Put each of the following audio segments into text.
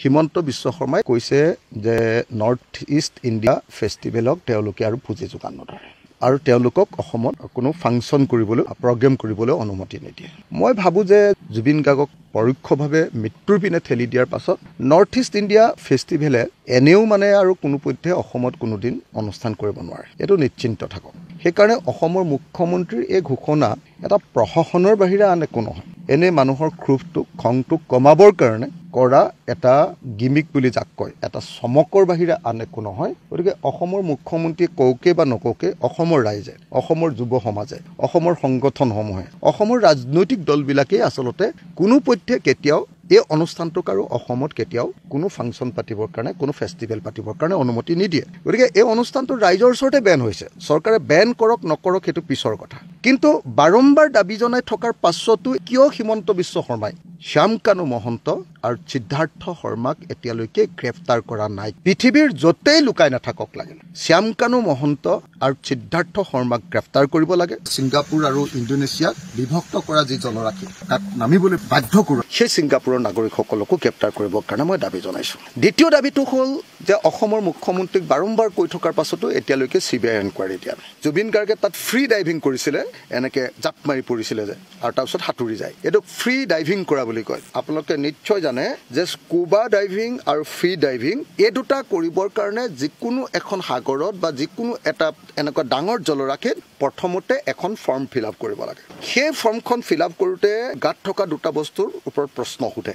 হিমন্ত বিশ্ব শৰ্মাই কৈছে যে নৰ্থ ইষ্ট ইণ্ডিয়া ফেষ্টিভেলক তেওঁলোকে আৰু পুঁজি যোগান নধৰে আৰু তেওঁলোকক অসমত কোনো ফাংচন কৰিবলৈ প্ৰগ্ৰেম কৰিবলৈ অনুমতি নিদিয়ে। মই ভাবোঁ যে জুবিন গাৰ্গক পৰোক্ষভাৱে মৃত্যুৰ পিনে ঠেলি দিয়াৰ পাছত নৰ্থ ইষ্ট ইণ্ডিয়া ফেষ্টিভেলে এনেও আৰু কোনোপধ্যে অসমত কোনোদিন অনুষ্ঠান কৰিব নোৱাৰে, এইটো নিশ্চিন্ত থাকক। সেইকাৰণে অসমৰ মুখ্যমন্ত্ৰীৰ এই ঘোষণা এটা প্ৰশাসনৰ বাহিৰে আন একো নহয়, এনে মানুহৰ ক্ষোভটোক খংটোক কমাবৰ কাৰণে কৰা এটা গিমিক বুলি যাক কয়, এটা চমকৰ বাহিৰে আন একো নহয়। গতিকে অসমৰ মুখ্যমন্ত্ৰীয়ে কওকে বা নকওকে অসমৰ ৰাইজে, অসমৰ যুৱ সমাজে, অসমৰ সংগঠনসমূহে, অসমৰ ৰাজনৈতিক দলবিলাকেই আচলতে কোনোপধ্যে কেতিয়াও এই অনুষ্ঠানটোক আৰু অসমত কেতিয়াও কোনো ফাংচন পাতিবৰ কাৰণে, কোনো ফেষ্টিভেল পাতিবৰ কাৰণে অনুমতি নিদিয়ে। গতিকে এই অনুষ্ঠানটো ৰাইজৰ ওচৰতে বেন হৈছে, চৰকাৰে বেন কৰক নকৰক সেইটো পিছৰ কথা। কিন্তু বাৰম্বাৰ দাবী জনাই থকাৰ পাছতো কিয় হিমন্ত বিশ্ব শৰ্মাই শ্যামকানু মহন্ত আৰু সিদ্ধাৰ্থ শৰ্মাক এতিয়ালৈকে গ্ৰেপ্তাৰ কৰা নাই? পৃথিৱীৰ য'তেই লুকাই নাথাকক লাগিল শ্যামকানু মহন্ত আৰু সিদ্ধাৰ্থ শৰ্মাক গ্ৰেপ্তাৰ কৰিব লাগে। ছিংগাপুৰ আৰু ইণ্ডোনেছিয়াক বিভক্ত কৰা যি জলৰাশি তাত নামিবলৈ বাধ্য কৰোঁ, সেই ছিংগাপুৰৰ নাগৰিকসকলকো গ্ৰেপ্তাৰ কৰিবৰ কাৰণে মই দাবী জনাইছোঁ। দ্বিতীয় দাবীটো হ'ল যে অসমৰ মুখ্যমন্ত্ৰীক বাৰম্বাৰ কৈ থকাৰ পাছতো এতিয়ালৈকে CBI এনকুৱাৰী দিয়া নাই। জুবিন গাৰ্গে তাত ফ্ৰী ডাইভিং কৰিছিলে, এনেকৈ জাপ মাৰি পৰিছিলে যে আৰু তাৰপিছত সাঁতুৰি যায়, এইটো ফ্ৰী ডাইভিং কৰা বুলি কয়। আপোনালোকে নিশ্চয় জানে যে স্কুবা ডাইভিং আৰু ফ্ৰী ডাইভিং এই দুটা কৰিবৰ কাৰণে যিকোনো এখন সাগৰত বা যিকোনো এটা এনেকুৱা ডাঙৰ জলৰাশিত প্ৰথমতে এখন ফৰ্ম ফিল আপ কৰিব লাগে। সেই ফৰ্মখন ফিল আপ কৰোঁতে গাত থকা দুটা বস্তুৰ ওপৰত প্ৰশ্ন সোধে,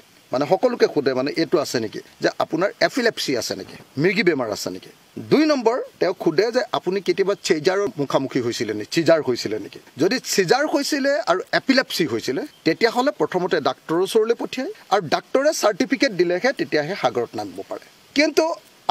সকলোকে সোধে এইটো আছে নেকি, যে আপোনাৰ এফিলেপচি আছে নেকি, মৃগী বেমাৰ আছে নেকি। 2 নম্বৰ তেওঁ সোধে যে আপুনি কেতিয়াবা চিজাৰৰ মুখামুখি হৈছিলে নেকি, চিজাৰ হৈছিলে নেকি। যদি চিজাৰ হৈছিলে আৰু এপিলেপচি হৈছিলে তেতিয়াহ'লে প্ৰথমতে ডাক্তৰৰ ওচৰলৈ পঠিয়ায় আৰু ডাক্তৰে চাৰ্টিফিকেট দিলেহে তেতিয়াহে সাগৰত নামিব পাৰে। কিন্তু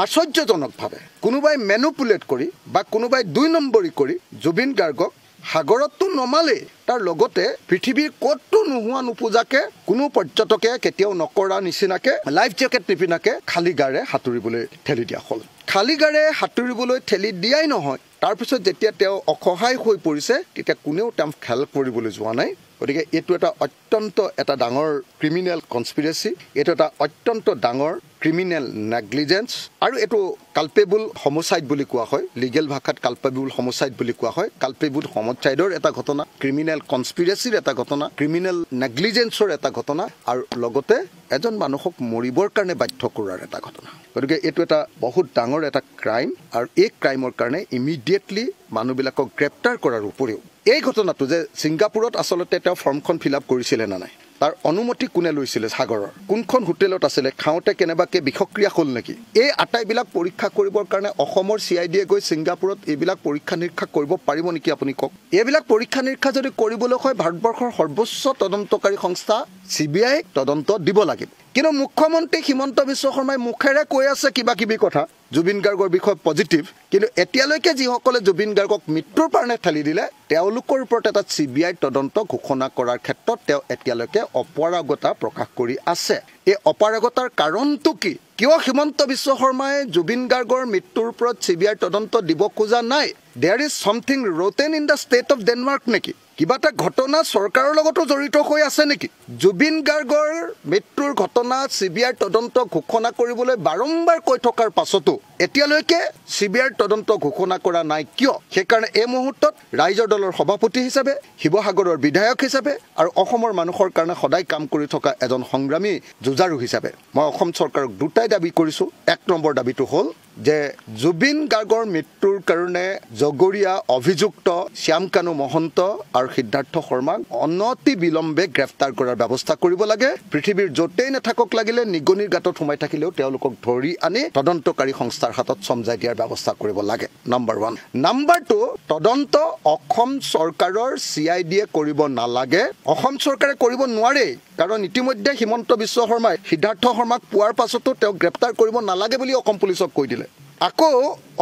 আশ্চৰ্যজনকভাৱে কোনোবাই মেনুপুলেট কৰি বা কোনোবাই 2 নম্বৰী কৰি জুবিন গাৰ্গক সাগৰতটো নমালেই, তাৰ লগতে পৃথিৱীৰ ক'তো নোহোৱা নোপোজাকে কোনো পৰ্যটকে কেতিয়াও নকৰা নিচিনাকে লাইফ জেকেট নিপিন্ধাকে খালী গাৰে সাঁতুৰিবলৈ ঠেলি দিয়া হ'ল। খালী গাৰে সাঁতুৰিবলৈ ঠেলি দিয়াই নহয়, তাৰপিছত যেতিয়া তেওঁ অসহায় হৈ পৰিছে তেতিয়া কোনেও তেওঁক হেল্প কৰিবলৈ যোৱা নাই। গতিকে এইটো এটা অত্যন্ত এটা ডাঙৰ ক্ৰিমিনেল কনস্পিৰেচি, এইটো এটা অত্যন্ত ডাঙৰ ক্ৰিমিনেল নেগলিজেঞ্চ আৰু এইটো কালপেবল homicide বুলি কোৱা হয়, লিগেল ভাষাত কালপেবল homicide বুলি কোৱা হয়। কালপেবল homicideৰ এটা ঘটনা, ক্ৰিমিনেল কনস্পিৰেচিৰ এটা ঘটনা, ক্ৰিমিনেল নেগলিজেঞ্চৰ এটা ঘটনা আৰু লগতে এজন মানুহক মৰিবৰ কাৰণে বাধ্য কৰাৰ এটা ঘটনা। গতিকে এইটো এটা বহুত ডাঙৰ এটা ক্ৰাইম আৰু এই ক্ৰাইমৰ কাৰণে ইমিডিয়েটলি মানুহবিলাকক গ্ৰেপ্তাৰ কৰাৰ উপৰিও এই ঘটনাটো যে ছিংগাপুৰত আচলতে তেওঁ ফৰ্মখন ফিল আপ কৰিছিলে নে নাই, তাৰ অনুমতি কোনে লৈছিলে, সাগৰৰ কোনখন হোটেলত আছিলে, খাওঁতে কেনেবাকৈ বিষক্ৰিয়া হ'ল নেকি, এই আটাইবিলাক পৰীক্ষা কৰিবৰ কাৰণে অসমৰ CIDয়ে গৈ ছিংগাপুৰত এইবিলাক পৰীক্ষা নিৰীক্ষা কৰিব পাৰিব নেকি আপুনি কওক। এইবিলাক পৰীক্ষা নিৰীক্ষা যদি কৰিবলৈ হয় ভাৰতবৰ্ষৰ সৰ্বোচ্চ তদন্তকাৰী সংস্থা CBI তদন্ত দিব লাগিব। কিন্তু মুখ্যমন্ত্ৰী হিমন্ত বিশ্ব শৰ্মাই মুখেৰে কৈ আছে কিবা কিবি কথা জুবিন গাৰ্গৰ বিষয়ে পজিটিভ, কিন্তু এতিয়ালৈকে যিসকলে জুবিন গাৰ্গক মৃত্যুৰ কাৰণে ঠেলি দিলে তেওঁলোকৰ ওপৰত এটা CBI তদন্ত ঘোষণা কৰাৰ ক্ষেত্ৰত তেওঁ এতিয়ালৈকে অপাৰগতা প্ৰকাশ কৰি আছে। এই অপাৰগতাৰ কাৰণটো কি? কিয় হিমন্ত বিশ্ব শৰ্মাই জুবিন গাৰ্গৰ মৃত্যুৰ ওপৰত CBI তদন্ত দিব খোজা নাই? There is something rotten in the state of Denmark নেকি? কিবা এটা ঘটনা চৰকাৰৰ লগতো জড়িত হৈ আছে নেকি? জুবিন গাৰ্গৰ মৃত্যুৰ ঘটনা CBI তদন্ত ঘোষণা কৰিবলৈ বাৰম্বাৰ কৈ থকাৰ পাছতো এতিয়ালৈকে CBI তদন্ত ঘোষণা কৰা নাই কিয়? সেইকাৰণে এই মুহূৰ্তত ৰাইজৰ দলৰ সভাপতি হিচাপে, শিৱসাগৰৰ বিধায়ক হিচাপে আৰু অসমৰ মানুহৰ কাৰণে সদায় কাম কৰি থকা এজন সংগ্ৰামী যুঁজাৰু হিচাপে মই অসম চৰকাৰক দুটাই দাবী কৰিছোঁ। 1 নম্বৰ দাবীটো হ'ল যে জুবিন গাৰ্গৰ মৃত্যুৰ কাৰণে জগৰীয়া অভিযুক্ত শ্যামকানু মহন্ত আৰু সিদ্ধাৰ্থ শৰ্মাক অনতি বিলম্বে গ্ৰেপ্তাৰ কৰাৰ ব্যৱস্থা কৰিব লাগে। পৃথিৱীৰ য'তেই নাথাকক লাগিলে নিগনিৰ গাঁতত সোমাই থাকিলেও তেওঁলোকক ধৰি আনি তদন্তকাৰী সংস্থাৰ হাতত চমজাই দিয়াৰ ব্যৱস্থা কৰিব লাগে। নম্বৰ 1। নম্বৰ 2, তদন্ত অসম চৰকাৰৰ CIDয়ে কৰিব নালাগে, অসম চৰকাৰে কৰিব নোৱাৰে, কাৰণ ইতিমধ্যে হিমন্ত বিশ্ব শৰ্মাই সিদ্ধাৰ্থ শৰ্মাক পোৱাৰ পাছতো তেওঁক গ্ৰেপ্তাৰ কৰিব নালাগে বুলি অসম পুলিচক কৈ দিলে। আকৌ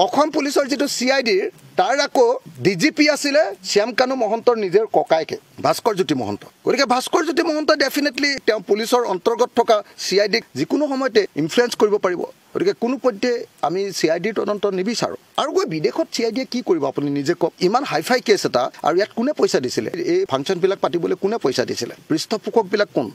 অসম পুলিচৰ যিটো CIDৰ তাৰ আকৌ DGP আছিলে শ্যামকানু মহন্তৰ নিজৰ ককাইকে ভাস্কৰ জ্যোতি মহন্ত। গতিকে ভাস্কৰ জ্যোতি মহন্ত ডেফিনেটলি তেওঁ পুলিচৰ অন্তৰ্গত থকা CIDক যিকোনো সময়তে ইনফ্লুৱেঞ্চ কৰিব পাৰিব। গতিকে কোনোপধ্যে আমি CIDৰ তদন্ত নিবিচাৰোঁ। আৰু গৈ বিদেশত CIDয়ে কি কৰিব আপুনি নিজে কওক। ইমান হাইফাই কেছ এটা আৰু ইয়াত কোনে পইচা দিছিলে, এই ফাংচনবিলাক পাতিবলৈ কোনে পইচা দিছিলে, পৃষ্ঠপোষকবিলাক কোন?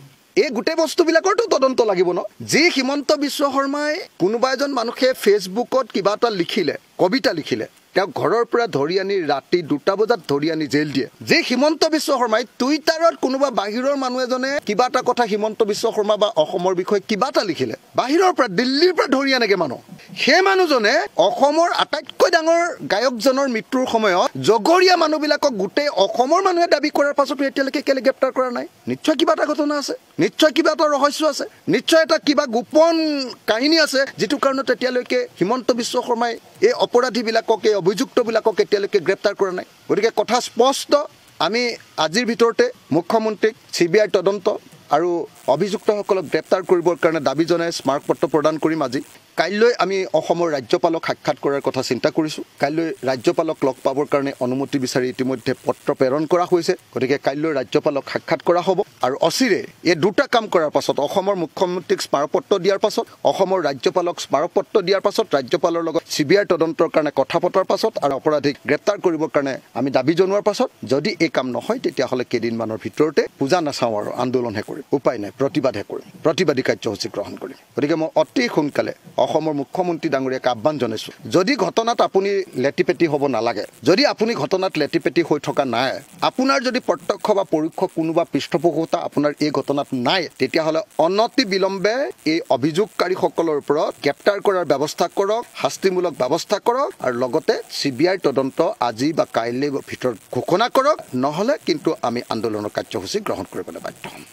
এই গোটেই বস্তুবিলাকৰতো তদন্ত লাগিব ন যি হিমন্ত বিশ্ব শৰ্মাই কোনোবা এজন মানুহে ফেচবুকত কিবা এটা লিখিলে কবিতা লিখিলে তেওঁ ঘৰৰ পৰা ধৰি আনি ৰাতি 2টা বজাত ধৰি আনি জেল দিয়ে যে হিমন্ত বিশ্ব শৰ্মাই টুইটাৰত কোনোবা বাহিৰৰ মানুহ এজনে কিবা এটা কথা হিমন্ত বিশ্ব শৰ্মা বা অসমৰ বিষয়ে কিবা এটা লিখিলে বাহিৰৰ পৰা দিল্লীৰ পৰা ধৰি আনেগে মানুহ সেই মানুহজনে অসমৰ আটাইতকৈ ডাঙৰ গায়কজনৰ মৃত্যুৰ সময়ত জগৰীয়া মানুহবিলাকক গোটেই অসমৰ মানুহে দাবী কৰাৰ পাছতো এতিয়ালৈকে কেলে গ্ৰেপ্তাৰ কৰা নাই নিশ্চয় কিবা এটা ঘটনা আছে নিশ্চয় কিবা এটা ৰহস্য আছে নিশ্চয় এটা কিবা গোপন কাহিনী আছে যিটো কাৰণত এতিয়ালৈকে হিমন্ত বিশ্ব শৰ্মাই এই অপৰাধীবিলাকক এই অভিযুক্তবিলাকক এতিয়ালৈকে গ্ৰেপ্তাৰ কৰা নাই গতিকে কথা স্পষ্ট আমি আজিৰ ভিতৰতে মুখ্যমন্ত্ৰীক CBI তদন্ত আৰু অভিযুক্তসকলক গ্ৰেপ্তাৰ কৰিবৰ কাৰণে দাবী জনাই স্মাৰকপত্ৰ প্ৰদান কৰিম আজি কাইলৈ আমি অসমৰ ৰাজ্যপালক সাক্ষাৎ কৰাৰ কথা চিন্তা কৰিছোঁ কাইলৈ ৰাজ্যপালক লগ পাবৰ কাৰণে অনুমতি বিচাৰি ইতিমধ্যে পত্ৰ প্ৰেৰণ কৰা হৈছে গতিকে কাইলৈ ৰাজ্যপালক সাক্ষাৎ কৰা হ'ব আৰু অচিৰে এই দুটা কাম কৰাৰ পাছত অসমৰ মুখ্যমন্ত্ৰীক স্মাৰকপত্ৰ দিয়াৰ পাছত অসমৰ ৰাজ্যপালক স্মাৰকপত্ৰ দিয়াৰ পাছত ৰাজ্যপালৰ লগত CBI তদন্তৰ কাৰণে কথা পতাৰ পাছত আৰু অপৰাধীক গ্ৰেপ্তাৰ কৰিবৰ কাৰণে আমি দাবী জনোৱাৰ পাছত যদি এই কাম নহয় তেতিয়াহ'লে কেইদিনমানৰ ভিতৰতে পূজা নাচাওঁ আৰু আন্দোলনহে কৰিম উপায় নাই প্ৰতিবাদহে কৰিম প্ৰতিবাদী কাৰ্যসূচী গ্ৰহণ কৰিম গতিকে মই অতি সোনকালে অসমৰ মুখ্যমন্ত্ৰী ডাঙৰীয়াক আহ্বান জনাইছোঁ যদি ঘটনাত আপুনি লেটিপেটি হ'ব নালাগে যদি আপুনি ঘটনাত লেটিপেটি হৈ থকা নাই আপোনাৰ যদি প্ৰত্যক্ষ বা পৰোক্ষ কোনোবা পৃষ্ঠপোষকতা আপোনাৰ এই ঘটনাত নাই তেতিয়াহ'লে অনতি বিলম্বে এই অভিযোগকাৰীসকলৰ ওপৰত গ্ৰেপ্তাৰ কৰাৰ ব্যৱস্থা কৰক শাস্তিমূলক ব্যৱস্থা কৰক আৰু লগতে CBI তদন্ত আজি বা কাইলৈ ভিতৰত ঘোষণা কৰক নহ'লে কিন্তু আমি আন্দোলনৰ কাৰ্যসূচী গ্ৰহণ কৰিবলৈ বাধ্য হ'ম